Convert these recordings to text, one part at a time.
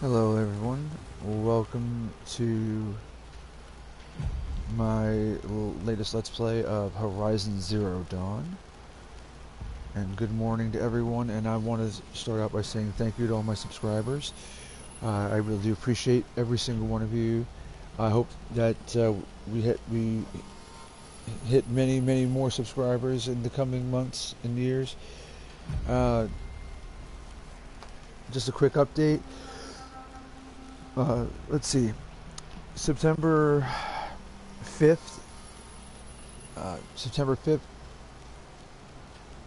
Hello everyone, welcome to my latest Let's Play of Horizon Zero Dawn. And good morning to everyone, and I want to start out by saying thank you to all my subscribers. I really do appreciate every single one of you. I hope that we hit many more subscribers in the coming months and years. Just a quick update. Let's see, September 5th,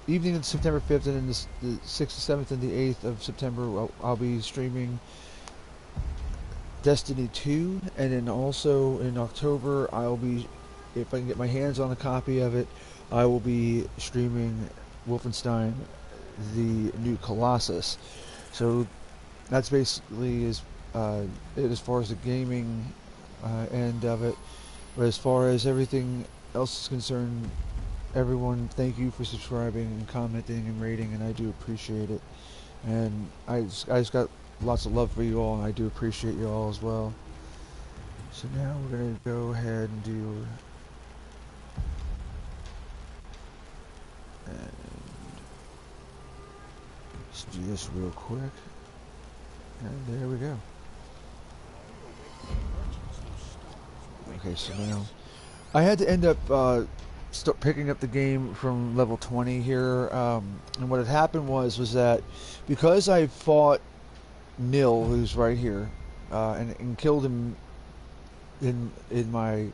evening of September 5th, and then the 6th, 7th, and the 8th of September, I'll be streaming Destiny 2, and then also in October, I'll be, if I can get my hands on a copy of it, I will be streaming Wolfenstein, the New Colossus. So that's basically it as far as the gaming end of it. But as far as everything else is concerned, everyone, thank you for subscribing and commenting and rating, and I do appreciate it. And I just got lots of love for you all, and I do appreciate you all as well. So now we're going to go ahead and do... And let's do this real quick. And there we go. Okay, so now I had to end up start picking up the game from level 20 here, and what had happened was that because I fought Nil, who's right here, and killed him in my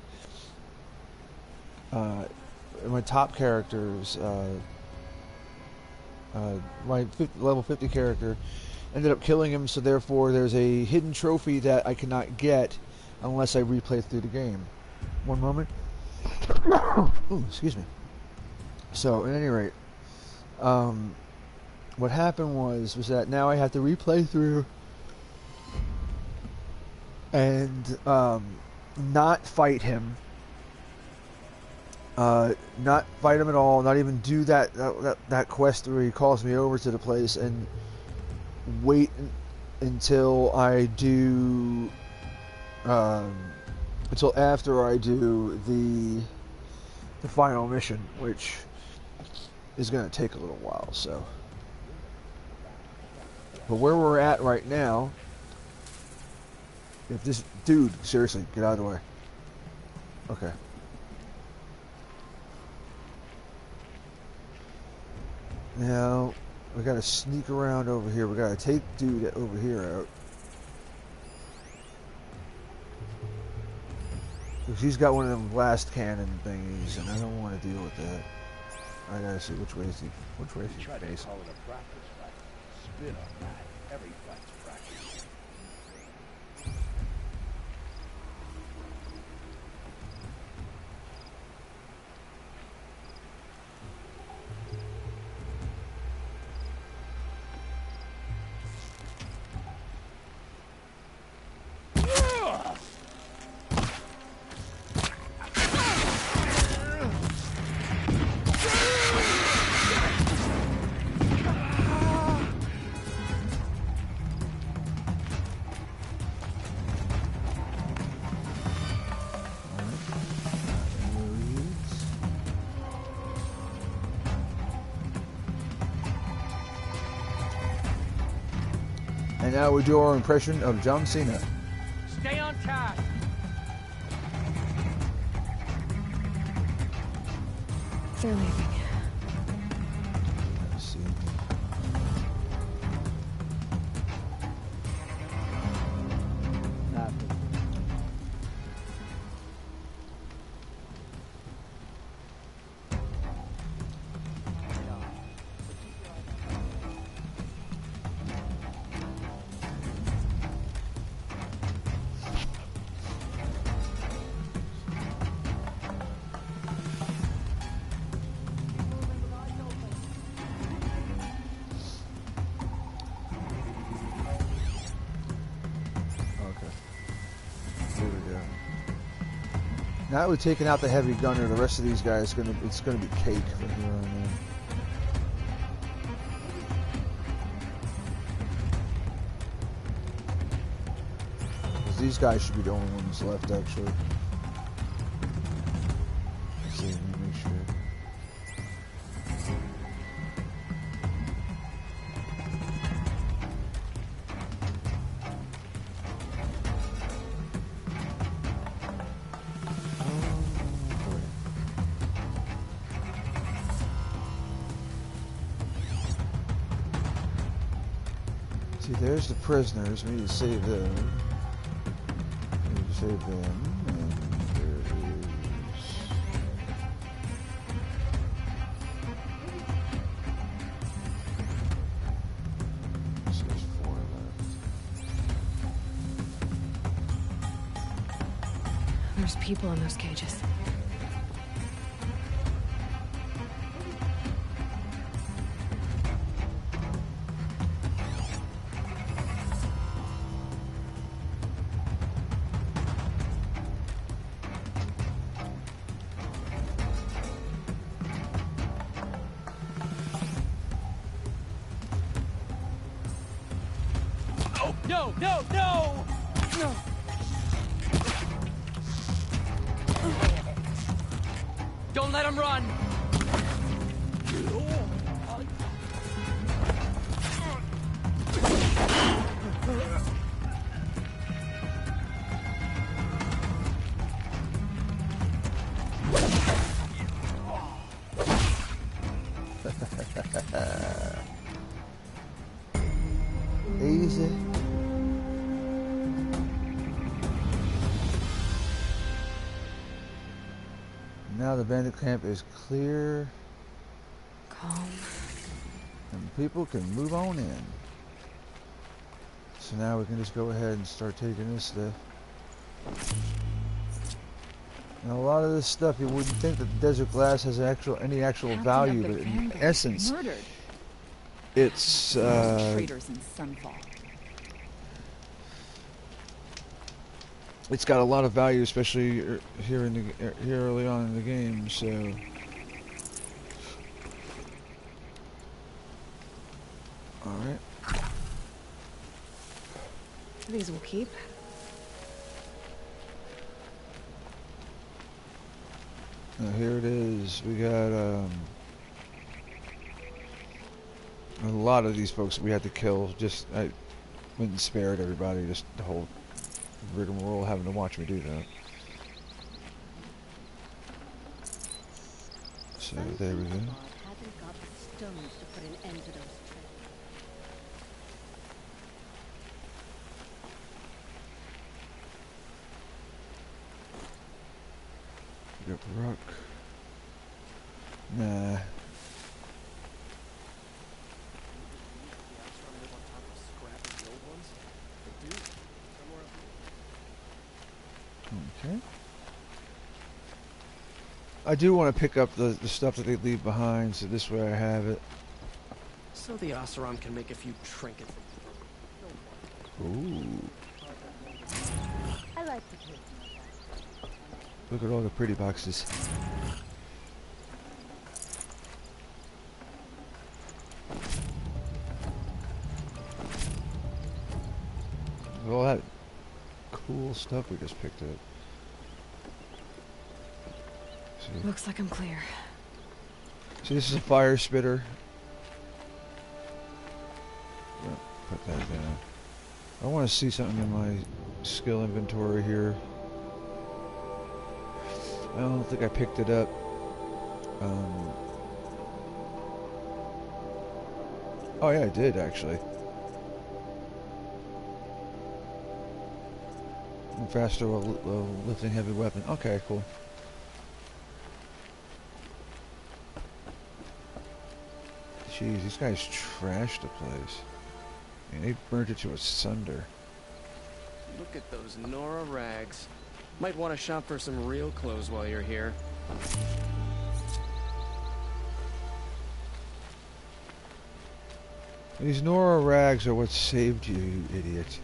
top characters, my level 50 character ended up killing him, so therefore there's a hidden trophy that I cannot get unless I replay through the game. One moment. Ooh, excuse me. So, at any rate, what happened was that now I have to replay through and not fight him. Not fight him at all. Not even do that quest where he calls me over to the place, and wait until I do. Until after I do the final mission, which is going to take a little while. So, but where we're at right now, if this dude, seriously, get out of the way. Okay. Now we got to sneak around over here. We got to take dude over here out. Because he's got one of them blast cannon thingies, and I don't want to deal with that. I gotta see which way is he facing. Spin on that. Every fight's practice. And now we do our impression of John Cena. Stay on task. They're leaving. Let's see. Now that we've taken out the heavy gunner, the rest of these guys it's gonna be cake from here on in. these guys should be the only ones left, actually. Let's see, let me make sure. See, there's the prisoners. We need to save them. We need to save them. And there is... So there's 4 left. There's people in those cages. No, no, no! No! Don't let him run! Easy. Now the bandit camp is clear Calm. and people can move on in. So now we can just go ahead and start taking this stuff. Now a lot of this stuff you wouldn't think that the desert glass has any actual value, but in essence, murdered. it's Traitors in Sunfall. it's got a lot of value, especially here early on in the game. So all right. These will keep. Now here it is. We got a lot of these folks we had to kill. Just I went and spared everybody. Just the whole rigmarole having to watch me do that. So there we go. Hasn't got the stones to put an end to those We got rock. Nah. Okay. I do want to pick up the stuff that they leave behind, so this way I have it. So the Oseram can make a few trinkets. Ooh. I like to take Look at all the pretty boxes. Look at all that cool stuff we just picked up. Looks like I'm clear. See, this is a fire spitter. Put that down. I want to see something in my skill inventory here. I don't think I picked it up. Oh yeah, I did actually. Faster while lifting heavy weapon. Okay, cool. Jeez, these guys trashed the place. And they burnt it to asunder. Look at those Nora rags. Might want to shop for some real clothes while you're here. These Nora rags are what saved you, you idiot.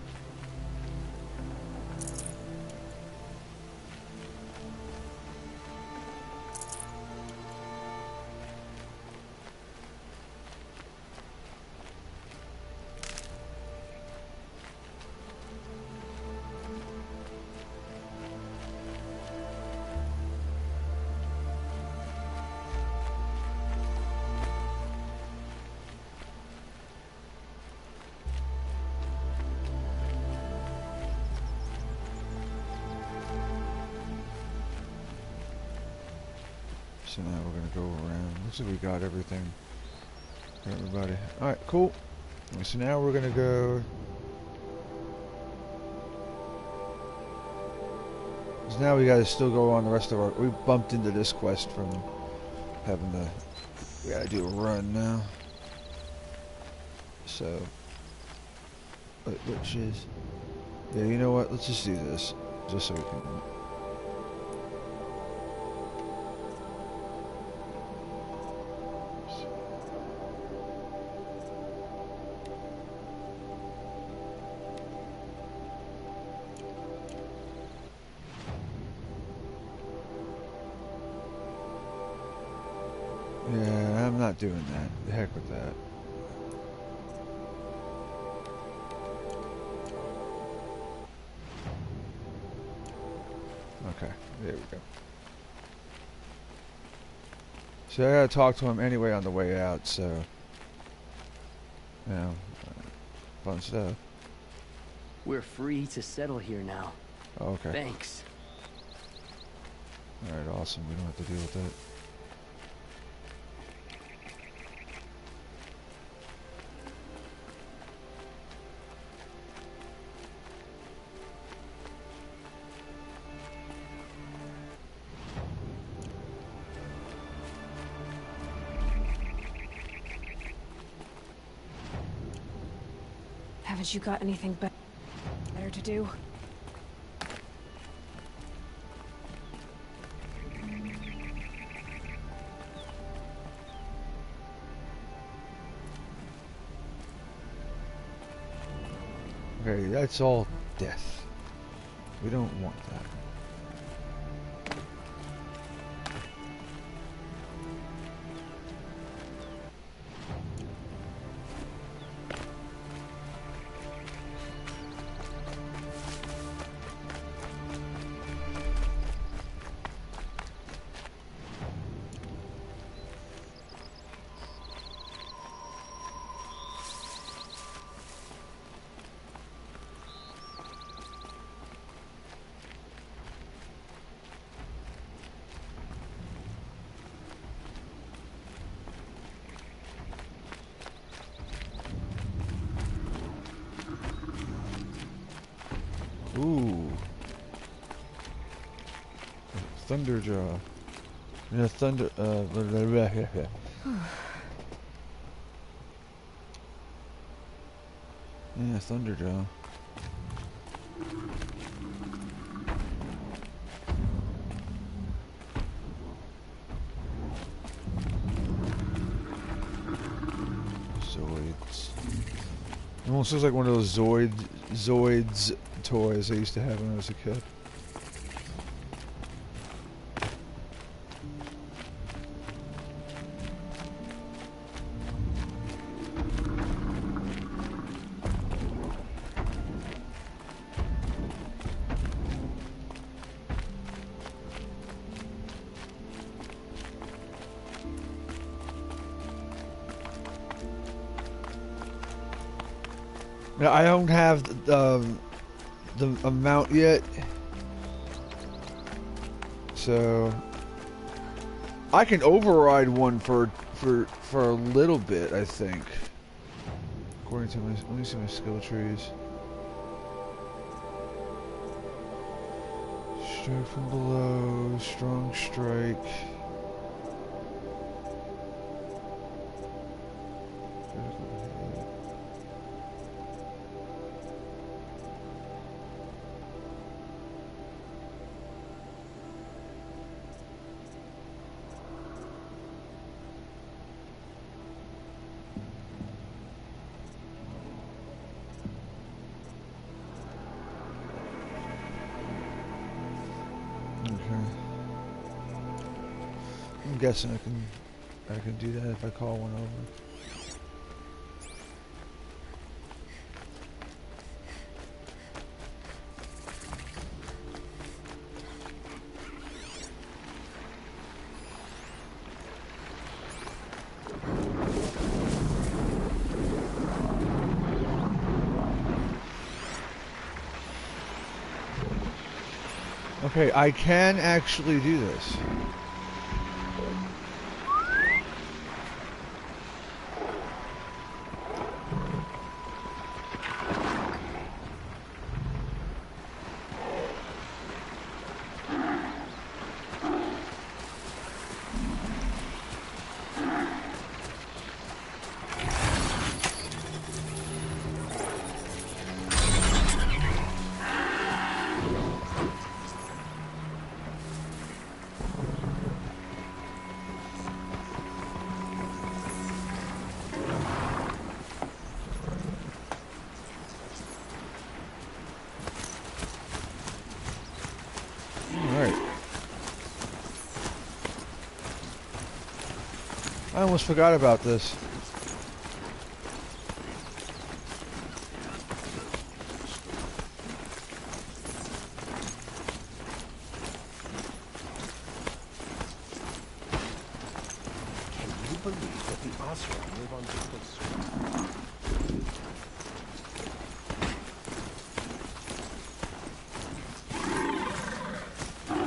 So now we're gonna go around. Looks like we got everything for everybody. Alright, cool. So now we're gonna go. So now we gotta still go on the rest of our. We bumped into this quest from having to. We gotta do a run now. So. Which is. Yeah, you know what? Let's just do this. Just so we can. Yeah, I'm not doing that. The heck with that. Okay, there we go. So I gotta talk to him anyway on the way out, so... You know, fun stuff. We're free to settle here now. Oh, okay. Thanks. Alright, awesome. We don't have to deal with that. Haven't you got anything better to do? Okay, that's all death. We don't want that. Ooh. Thunderjaw. Yeah, thunder, yeah, Thunderjaw. Zoids. It almost looks like one of those Zoids toys I used to have when I was a kid. Now, I don't have the amount yet, so I can override one for a little bit, I think. According to my, let me see my skill trees. Strike from below, strong strike. I'm guessing I can do that if I call one over. Okay, I can actually do this. I almost forgot about this. Can you believe that the Osram live on people's streets?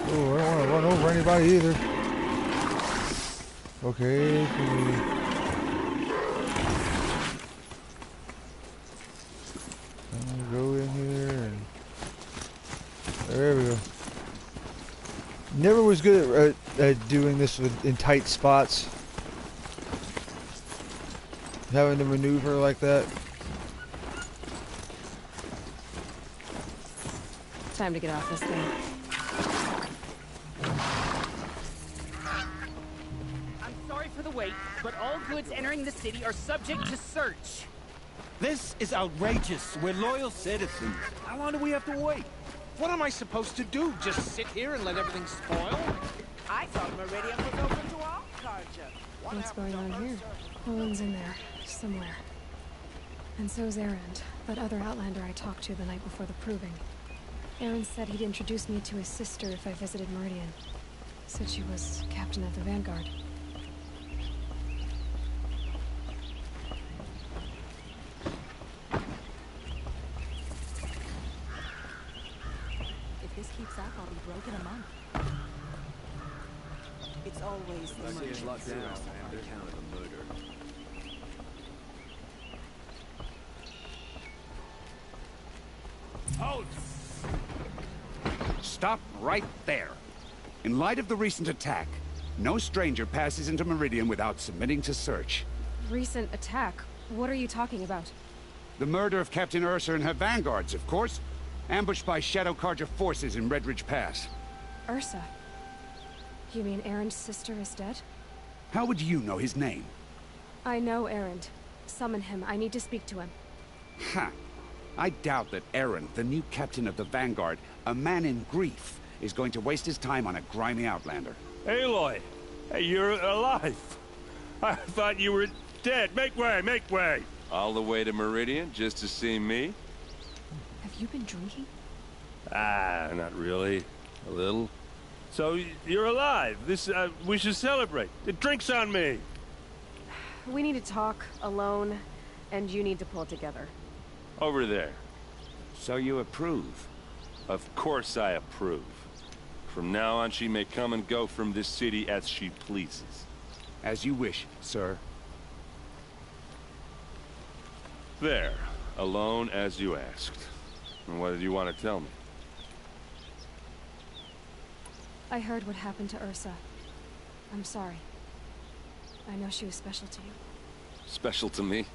Oh, I don't want to run over anybody either. Okay, can we go in here and there we go. Never was good at doing this in tight spots. Having to maneuver like that. Time to get off this thing. I'm sorry for the wait, but all goods entering the city are subject to search. This is outrageous. We're loyal citizens. How long do we have to wait? What am I supposed to do? Just sit here and let everything spoil? I thought Meridian was open to all Carja. What's going on here? Owen's in there, somewhere. And so's Erend, that other Outlander I talked to the night before the proving. Erend said he'd introduce me to his sister if I visited Meridian. Said she was captain of the Vanguard. If this keeps up, I'll be broke in a month. It's always the merchants. Halt! Stop right there. In light of the recent attack, no stranger passes into Meridian without submitting to search. Recent attack? What are you talking about? The murder of Captain Ursa and her vanguards, of course. Ambushed by Shadow Carja forces in Redridge Pass. Ursa? You mean Erend's sister is dead? How would you know his name? I know Erend. Summon him. I need to speak to him. Ha! I doubt that Erend, the new captain of the Vanguard, a man in grief, is going to waste his time on a grimy outlander. Aloy! Hey, you're alive! I thought you were dead. Make way, make way! All the way to Meridian just to see me? Have you been drinking? Ah, not really. A little. So, you're alive. We should celebrate. The drink's on me! We need to talk, alone, and you need to pull it together. Over there. So you approve? Of course I approve. From now on, she may come and go from this city as she pleases. As you wish, sir. There. Alone as you asked. And what did you want to tell me? I heard what happened to Ursa. I'm sorry. I know she was special to you. Special to me?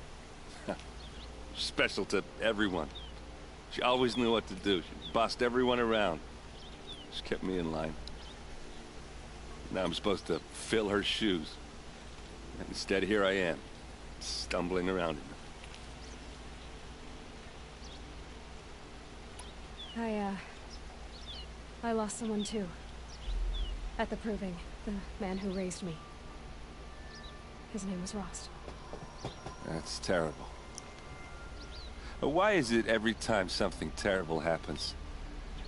Special to everyone. She always knew what to do. She bossed everyone around. She kept me in line. Now I'm supposed to fill her shoes. And instead, here I am, stumbling around in them. I lost someone too. At the proving, the man who raised me. His name was Rost. That's terrible. But why is it every time something terrible happens,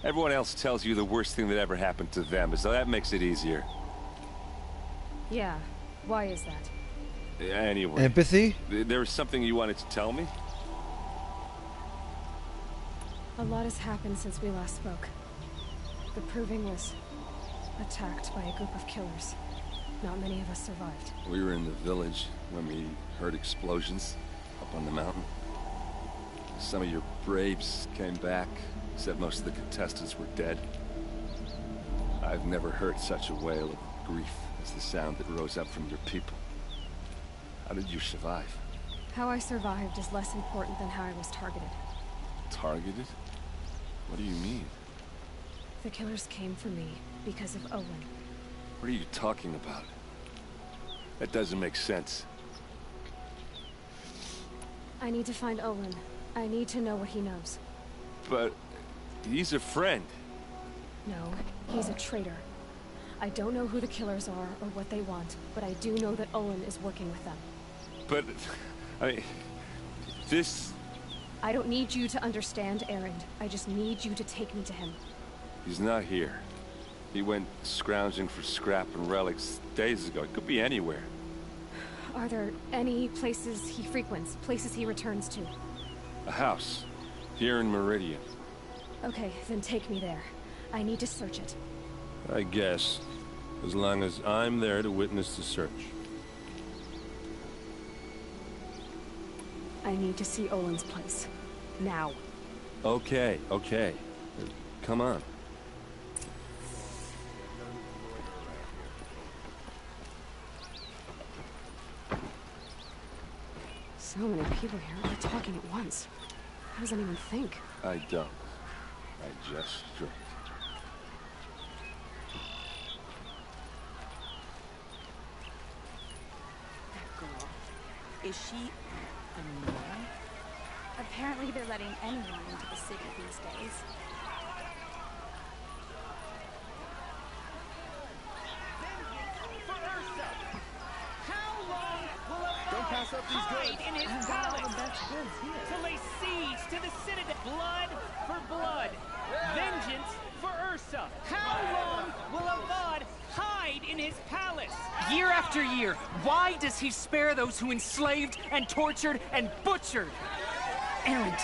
everyone else tells you the worst thing that ever happened to them, as though that makes it easier? Yeah, why is that? Anyway. Empathy? There was something you wanted to tell me? A lot has happened since we last spoke. The proving was attacked by a group of killers. Not many of us survived. We were in the village when we heard explosions up on the mountain. Some of your braves came back, said most of the contestants were dead. I've never heard such a wail of grief as the sound that rose up from your people. How did you survive? How I survived is less important than how I was targeted. Targeted? What do you mean? The killers came for me because of Owen. What are you talking about? That doesn't make sense. I need to find Owen. I need to know what he knows. But he's a friend. No, he's a traitor. I don't know who the killers are or what they want, but I do know that Owen is working with them. But, I mean, this... I don't need you to understand, Erend. I just need you to take me to him. He's not here. He went scrounging for scrap and relics days ago. It could be anywhere. Are there any places he frequents, places he returns to? A house. Here in Meridian. Okay, then take me there. I need to search it. I guess. As long as I'm there to witness the search. I need to see Owen's place. Now. Okay, okay. Come on. So many people here, all talking at once. How does anyone think? I don't. I just drink. That girl. Is she a Nora? Apparently they're letting anyone into the city these days. Don't pass up these goods. In his palace to lay siege to the citadel. Blood for blood. Vengeance for Ursa. How long will Avad hide in his palace? Year after year, why does he spare those who enslaved and tortured and butchered? Erend,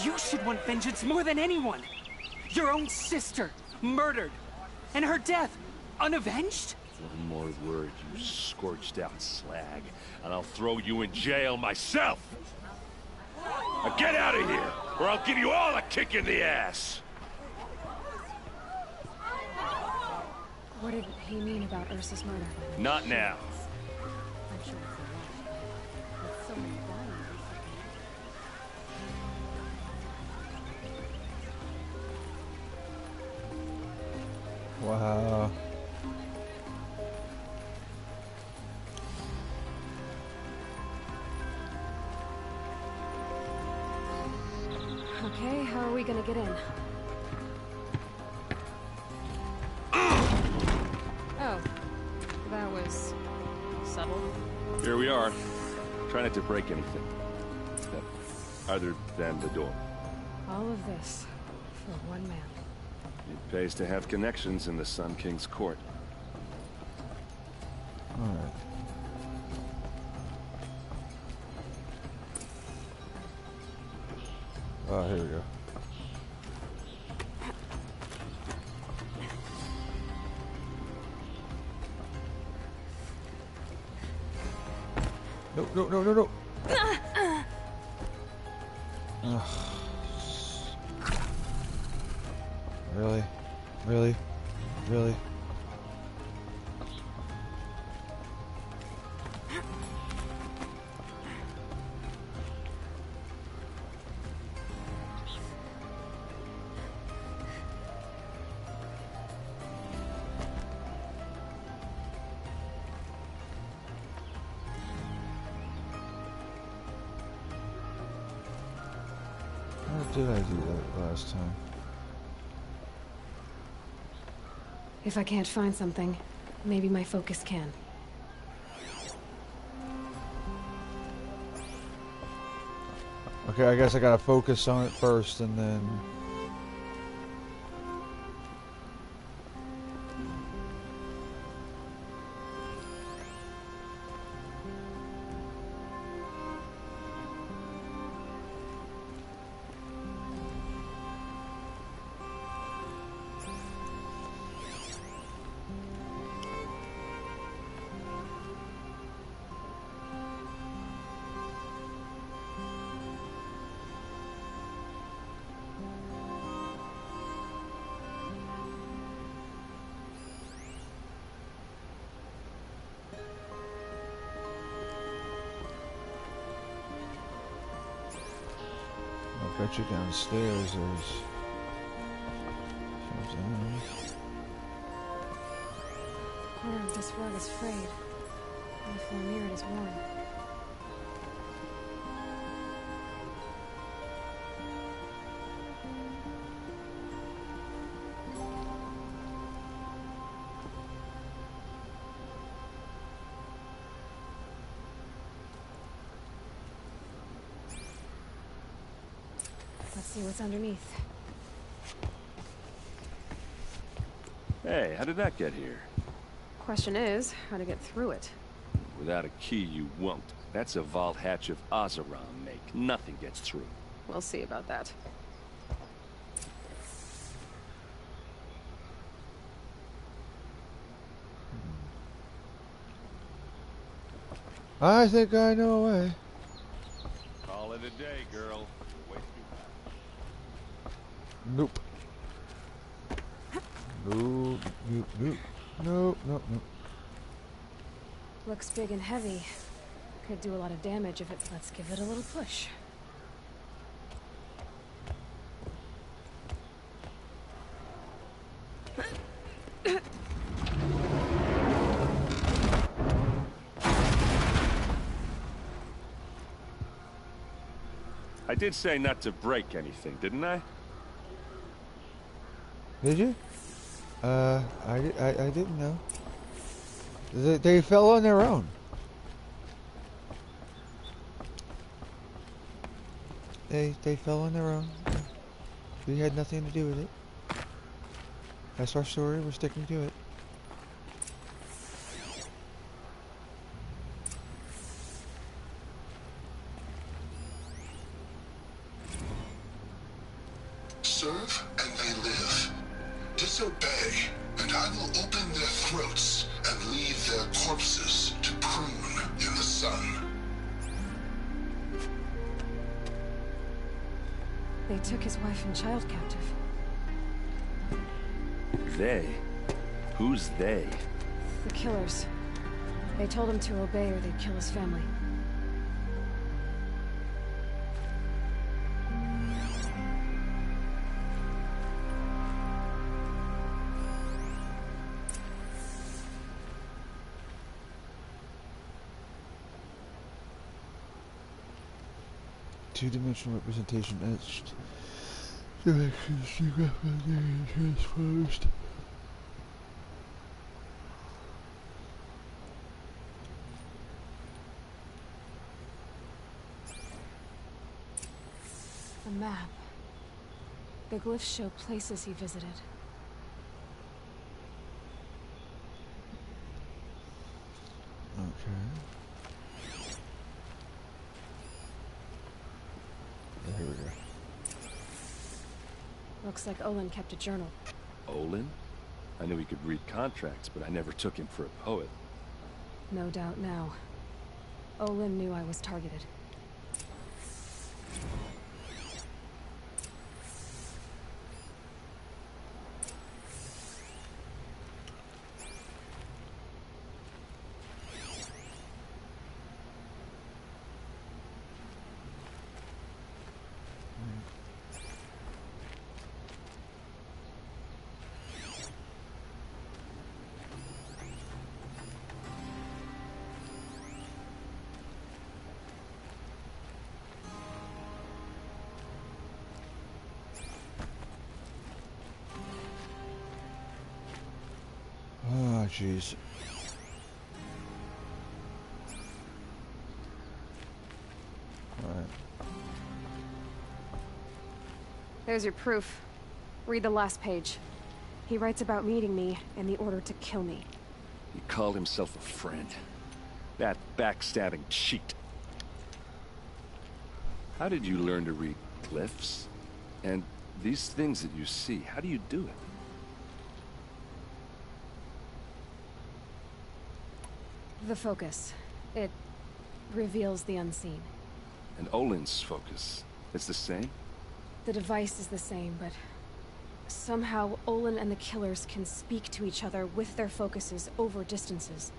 you should want vengeance more than anyone. Your own sister, murdered, and her death, unavenged? One more word, you scorched out slag, and I'll throw you in jail myself! Now get out of here, or I'll give you all a kick in the ass! What did he mean about Ursa's murder? Not now. I'm sure it's a lot. With so many dying recently. Wow. Okay, how are we gonna get in? Oh, that was subtle. Here we are. Try not to break anything. Other than the door. All of this for one man. It pays to have connections in the Sun King's court. Alright. Oh, here we go. No, no, no, no, no. Ugh. Really? Really? Really? How did I do that last time? If I can't find something, maybe my focus can. Okay, I guess I gotta focus on it first and then... I bet you downstairs there's something. Corner of this rug is frayed, and the floor near it is worn. see what's underneath. Hey, how did that get here? Question is, how to get through it. Without a key, you won't. That's a vault hatch of Oseram make. Nothing gets through. We'll see about that. I think I know a way. Call it a day, girl. Nope. Nope, nope, nope. Nope, nope, nope. Looks big and heavy. Could do a lot of damage if it... Let's give it a little push. I did say not to break anything, didn't I? Did you? I didn't know. They fell on their own. They fell on their own. We had nothing to do with it. That's our story. We're sticking to it. Serve and they live. Disobey, and I will open their throats and leave their corpses to prune in the sun. They took his wife and child captive. They? Who's they? The killers. They told him to obey or they'd kill his family. Two-dimensional representation etched. Directions transposed. A map. The glyphs show places he visited. Okay. Here we go. Looks like Olin kept a journal. Olin? I knew he could read contracts, but I never took him for a poet. No doubt now. Olin knew I was targeted. Oh, jeez. Alright. There's your proof. Read the last page. He writes about meeting me and the order to kill me. He called himself a friend. That backstabbing cheat. How did you learn to read glyphs? And these things that you see, how do you do it? The focus. It reveals the unseen. And Olin's focus, it's the same? The device is the same, but somehow Olin and the killers can speak to each other with their focuses over distances.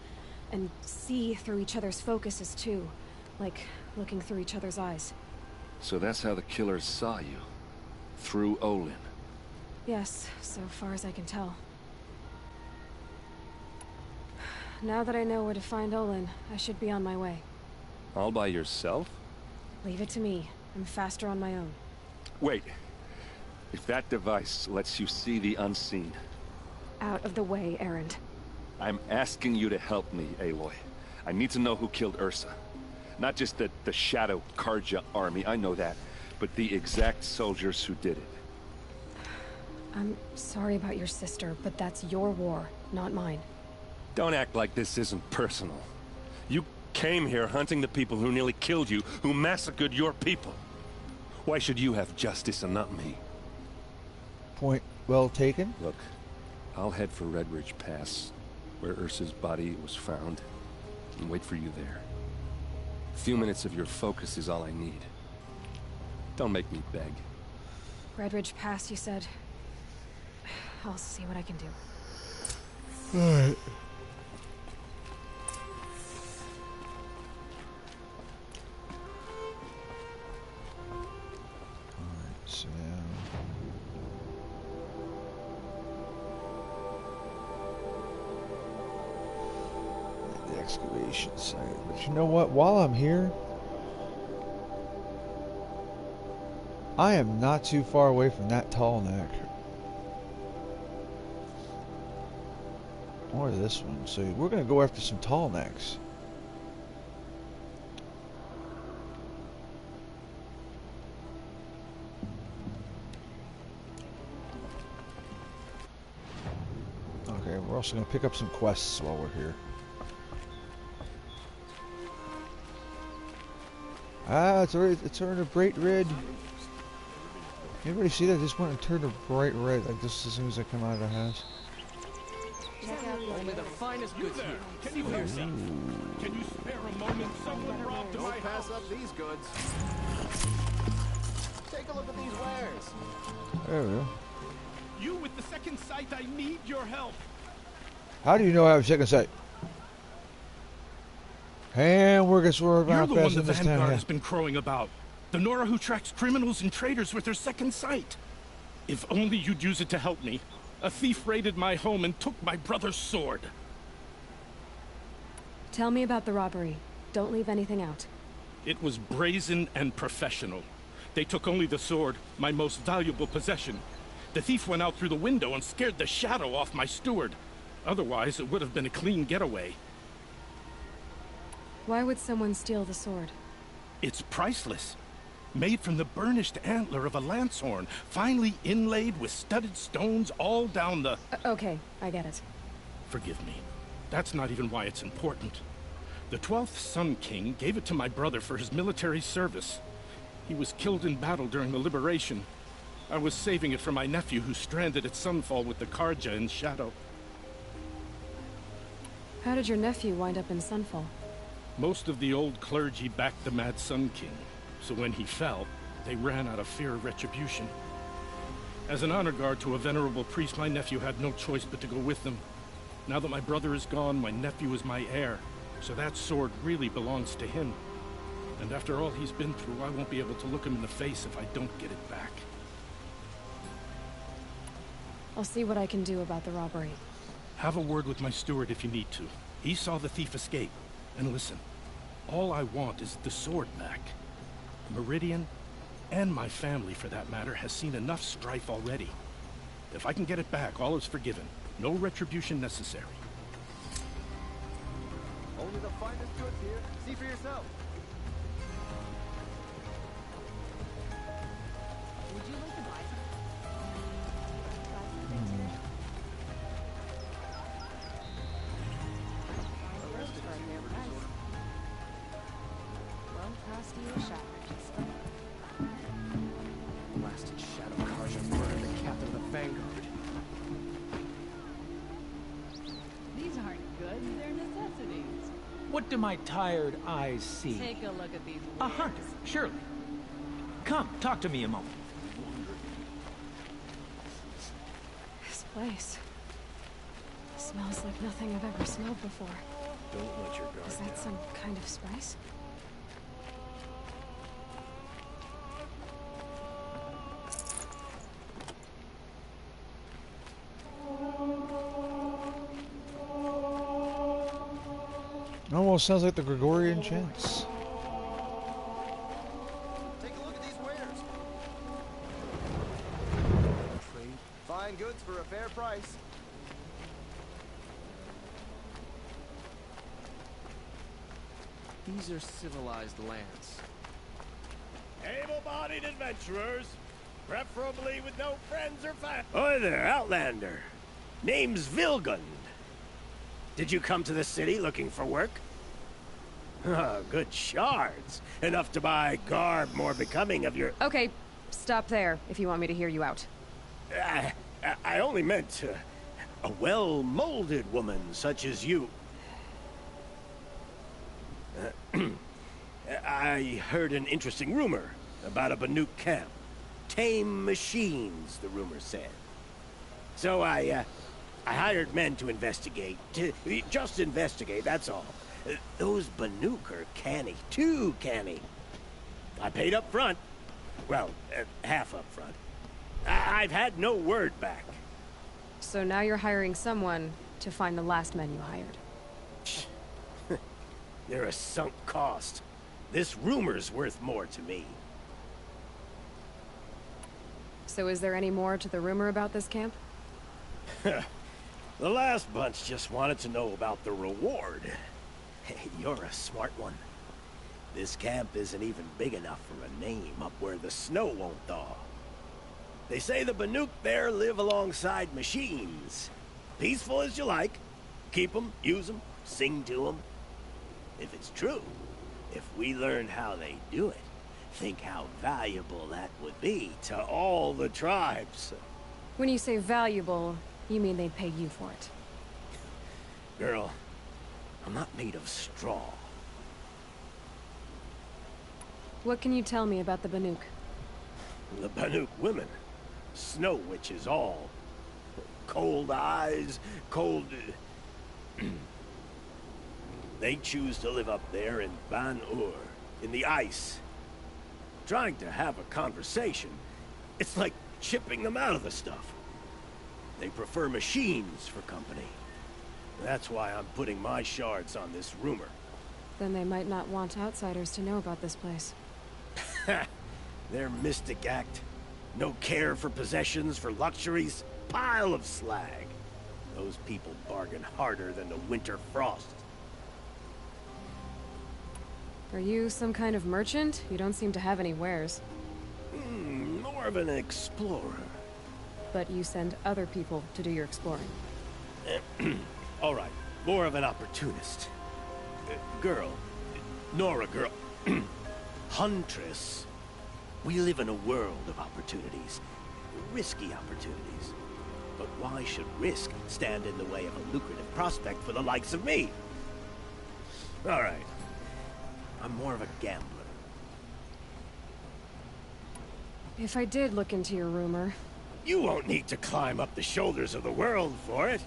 And see through each other's focuses too, like looking through each other's eyes. So that's how the killers saw you? Through Olin? Yes, so far as I can tell. Now that I know where to find Olin, I should be on my way. All by yourself? Leave it to me. I'm faster on my own. Wait. If that device lets you see the unseen... Out of the way, Erend. I'm asking you to help me, Aloy. I need to know who killed Ursa. Not just the Shadow Karja army, I know that. but the exact soldiers who did it. I'm sorry about your sister, but that's your war, not mine. Don't act like this isn't personal. You came here hunting the people who nearly killed you, who massacred your people. Why should you have justice and not me? Point well taken. Look, I'll head for Red Ridge Pass, where Ursa's body was found, and wait for you there. A few minutes of your focus is all I need. Don't make me beg. Red Ridge Pass, you said? I'll see what I can do. Alright. So the excavation site. But you know what? While I'm here, I am not too far away from that tall neck. Or this one. So we're gonna go after some tall necks. Okay, we're also gonna pick up some quests while we're here. Ah, it's turned a bright red. Anybody see that? Just went and turned a bright red, like this as soon as I come out of the house. Only the finest goods here. Can you hear something? Can you spare a moment? Someone robbed my pass house. up these goods. Take a look at these wares. There we go. You with the second sight, I need your help. How do you know I have a second sight? And we're You're about the one fast the in this Vanguard town. has been crowing about. The Nora who tracks criminals and traitors with her second sight. If only you'd use it to help me. A thief raided my home and took my brother's sword. Tell me about the robbery. Don't leave anything out. It was brazen and professional. They took only the sword, my most valuable possession. The thief went out through the window and scared the shadow off my steward. Otherwise, it would have been a clean getaway. Why would someone steal the sword? It's priceless. Made from the burnished antler of a lancehorn, finely inlaid with studded stones all down the... Okay, I get it. Forgive me. That's not even why it's important. The 12th Sun King gave it to my brother for his military service. He was killed in battle during the liberation. I was saving it for my nephew who's stranded at Sunfall with the Karja in Shadow. How did your nephew wind up in Sunfall? Most of the old clergy backed the Mad Sun King, so when he fell, they ran out of fear of retribution. As an honor guard to a venerable priest, my nephew had no choice but to go with them. Now that my brother is gone, my nephew is my heir, so that sword really belongs to him. And after all he's been through, I won't be able to look him in the face if I don't get it back. I'll see what I can do about the robbery. Have a word with my steward if you need to. He saw the thief escape. And listen, all I want is the sword back. Meridian, and my family for that matter, has seen enough strife already. If I can get it back, all is forgiven. No retribution necessary. Only the finest goods here. See for yourself. Would you like to buy Well, past you, shot register. Blasted Shadow Karja murdered the captain of the Vanguard. These aren't goods, they're necessities. What do my tired eyes see? Take a look at these A wares. hunter, surely. Come, talk to me a moment. This place smells like nothing I've ever smelled before. Don't let your guard Is that some kind of spice? Almost sounds like the Gregorian chants. Take a look at these wares. Fine goods for a fair price. These are civilized lands. Able-bodied adventurers, preferably with no friends or family. Oi there, Outlander. Name's Vilgund. Did you come to the city looking for work? Good shards. Enough to buy garb more becoming of your... Okay, stop there if you want me to hear you out. I only meant a well-molded woman such as you. I heard an interesting rumor about a Banuk camp. Tame machines, the rumor said. So I hired men to investigate. Just investigate, that's all. Those Banuk are canny. Too canny. I paid up front. Well, half up front. I've had no word back. So now you're hiring someone to find the last men you hired. They're a sunk cost. This rumor's worth more to me. So is there any more to the rumor about this camp? The last bunch just wanted to know about the reward. Hey, you're a smart one. This camp isn't even big enough for a name up where the snow won't thaw. They say the Banuk there live alongside machines. Peaceful as you like. Keep them, use them, sing to them. If it's true, if we learned how they do it, think how valuable that would be to all the tribes. When you say valuable, you mean they'd pay you for it. Girl, I'm not made of straw. What can you tell me about the Banuk? The Banuk women. Snow witches all. Cold eyes, cold... They choose to live up there in Ban-Ur, in the ice. Trying to have a conversation, it's like chipping them out of the stuff. They prefer machines for company. That's why I'm putting my shards on this rumor. Then they might not want outsiders to know about this place. Their mystic act. No care for possessions, for luxuries. Pile of slag. Those people bargain harder than the winter frost. Are you some kind of merchant? You don't seem to have any wares. More of an explorer. But you send other people to do your exploring. All right, more of an opportunist. Girl. Nora girl. Huntress. We live in a world of opportunities. Risky opportunities. But why should risk stand in the way of a lucrative prospect for the likes of me? All right. I'm more of a gambler. If I did look into your rumor... You won't need to climb up the shoulders of the world for it.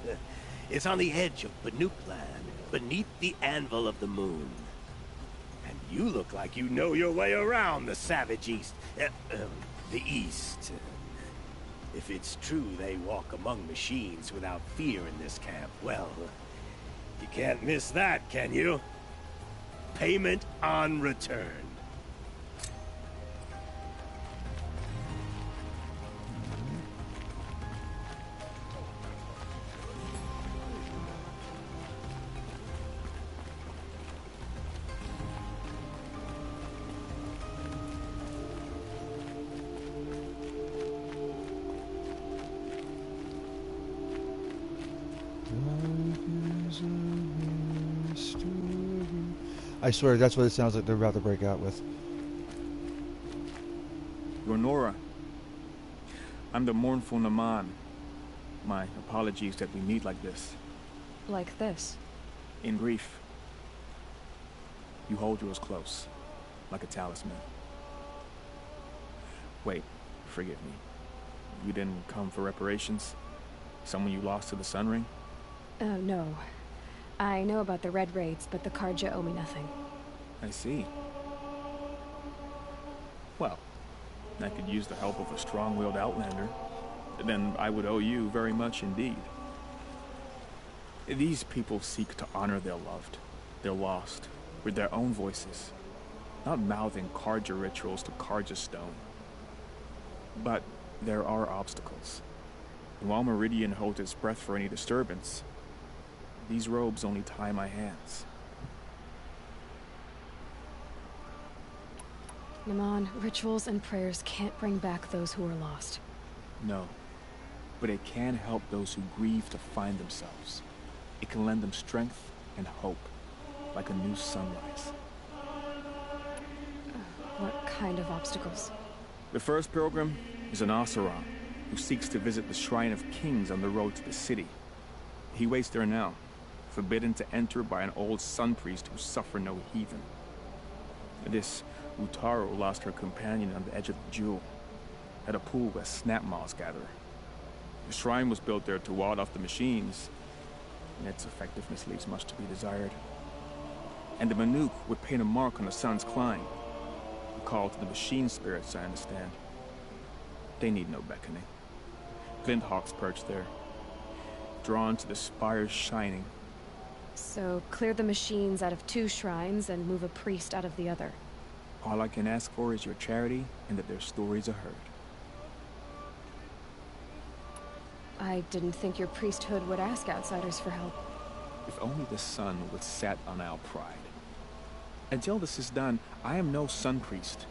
It's on the edge of Banuk land, beneath the anvil of the moon. And you look like you know your way around the savage east. The east. If it's true they walk among machines without fear in this camp, well, you can't miss that, can you? Payment on return. I swear that's what it sounds like they're about to break out with. You're Nora. I'm the mournful Naman. My apologies that we meet like this. Like this? In grief. You hold yours close, like a talisman. Wait, forgive me. You didn't come for reparations? Someone you lost to the Sun Ring? No. I know about the Red Raids, but the Karja owe me nothing. I see. Well, I could use the help of a strong-willed outlander. Then I would owe you very much indeed. These people seek to honor their loved, their lost, with their own voices, not mouthing Karja rituals to Karja stone. But there are obstacles. And while Meridian holds its breath for any disturbance, these robes only tie my hands. Naman, rituals and prayers can't bring back those who are lost. No. But it can help those who grieve to find themselves. It can lend them strength and hope, like a new sunrise. What kind of obstacles? The first pilgrim is an Oseram, who seeks to visit the Shrine of Kings on the road to the city. He waits there now, forbidden to enter by an old sun priest who suffer no heathen. This Utaru lost her companion on the edge of the jewel, at a pool where snap moths gather. The shrine was built there to ward off the machines, and its effectiveness leaves much to be desired. And the Manuk would paint a mark on the sun's climb, a call to the machine spirits, I understand. They need no beckoning. Glint hawks perch there, drawn to the spire's shining. So, clear the machines out of 2 shrines and move a priest out of the other. All I can ask for is your charity and that their stories are heard. I didn't think your priesthood would ask outsiders for help. If only the sun would set on our pride. Until this is done, I am no sun priest.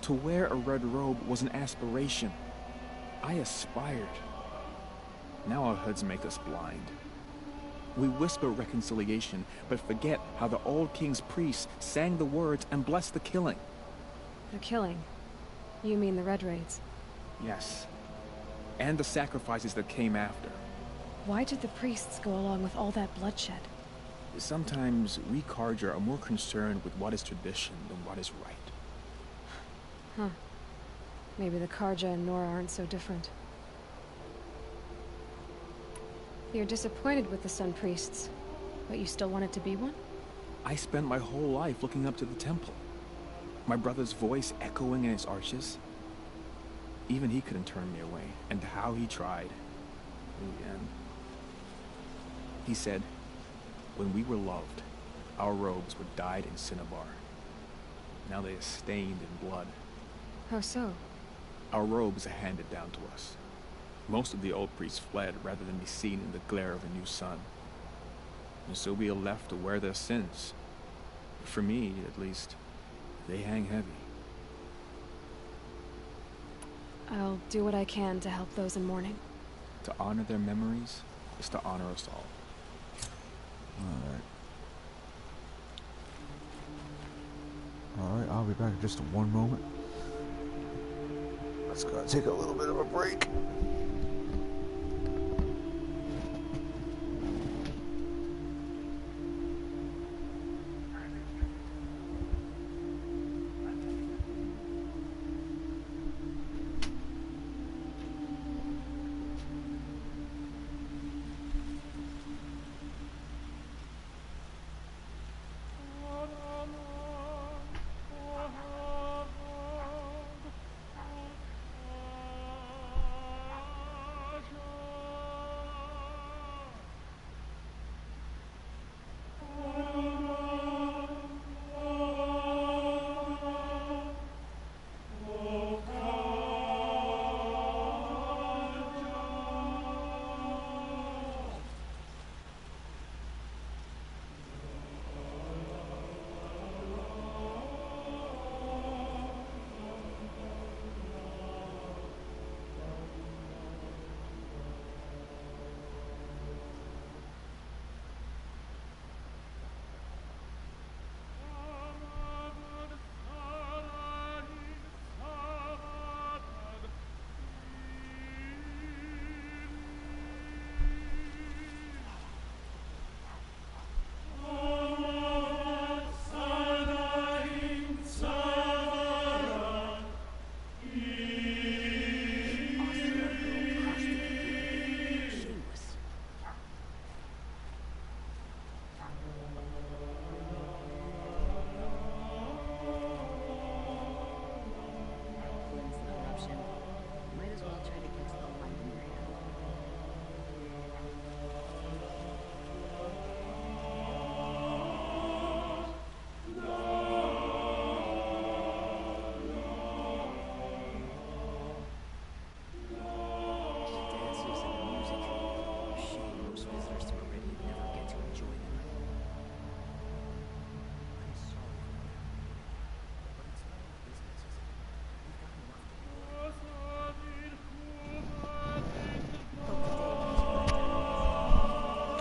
To wear a red robe was an aspiration. I aspired. Now our hoods make us blind. We whisper reconciliation, but forget how the old king's priests sang the words and blessed the killing. The killing? You mean the Red Raids? Yes. And the sacrifices that came after. Why did the priests go along with all that bloodshed? Sometimes we Karja are more concerned with what is tradition than what is right. Huh. Maybe the Karja and Nora aren't so different. You're disappointed with the Sun Priests, but you still wanted to be one? I spent my whole life looking up to the temple. My brother's voice echoing in its arches. Even he couldn't turn me away, and how he tried. In the end. He said, when we were loved, our robes were dyed in cinnabar. Now they are stained in blood. How so? Our robes are handed down to us. Most of the old priests fled rather than be seen in the glare of a new sun. And so we are left to wear their sins. For me, at least, they hang heavy. I'll do what I can to help those in mourning. To honor their memories is to honor us all. Alright, I'll be back in just one moment. Let's go take a little bit of a break.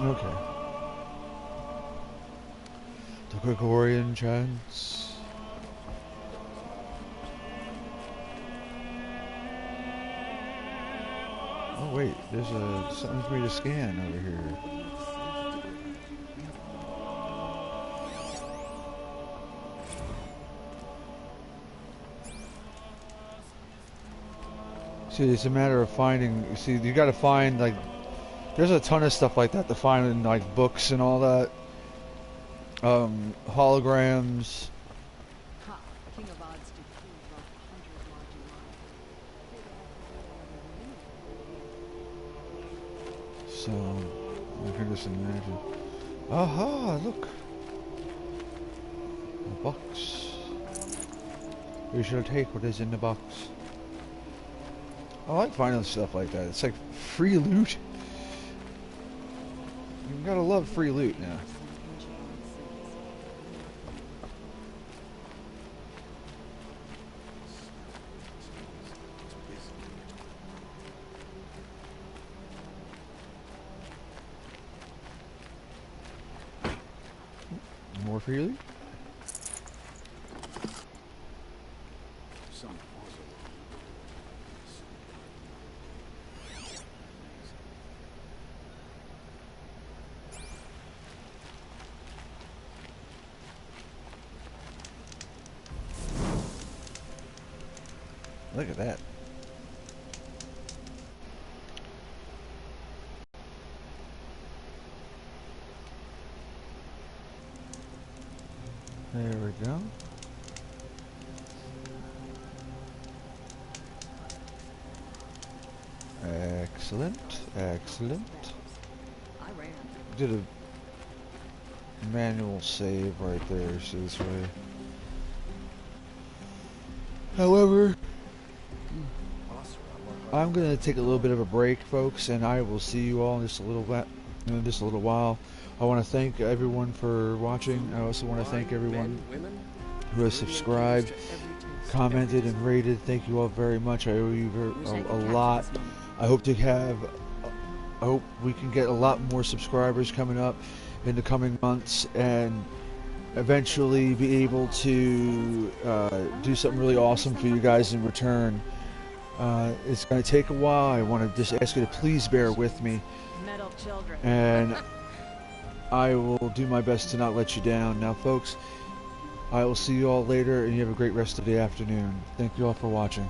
Okay. The Gregorian chants. Oh wait, there's something for me to scan over here. See, it's a matter of finding. See, you got to find like. There's a ton of stuff like that to find in like books and all that. Holograms. So, I can just imagine. Aha! Look, a box. We shall take what is in the box. I like finding stuff like that. It's like free loot. You gotta love free loot now. More free loot? Look at that. There we go. Excellent, excellent. Did a manual save right there, so this way. However, I'm gonna take a little bit of a break, folks, and I will see you all in just a little while. I want to thank everyone for watching. I also want to thank everyone who has subscribed, commented, and rated. Thank you all very much. I owe you a lot. I hope we can get a lot more subscribers coming up in the coming months, and eventually be able to do something really awesome for you guys in return. It's going to take a while. I want to just ask you to please bear with me, and I will do my best to not let you down. Now, folks, I will see you all later, and you have a great rest of the afternoon. Thank you all for watching.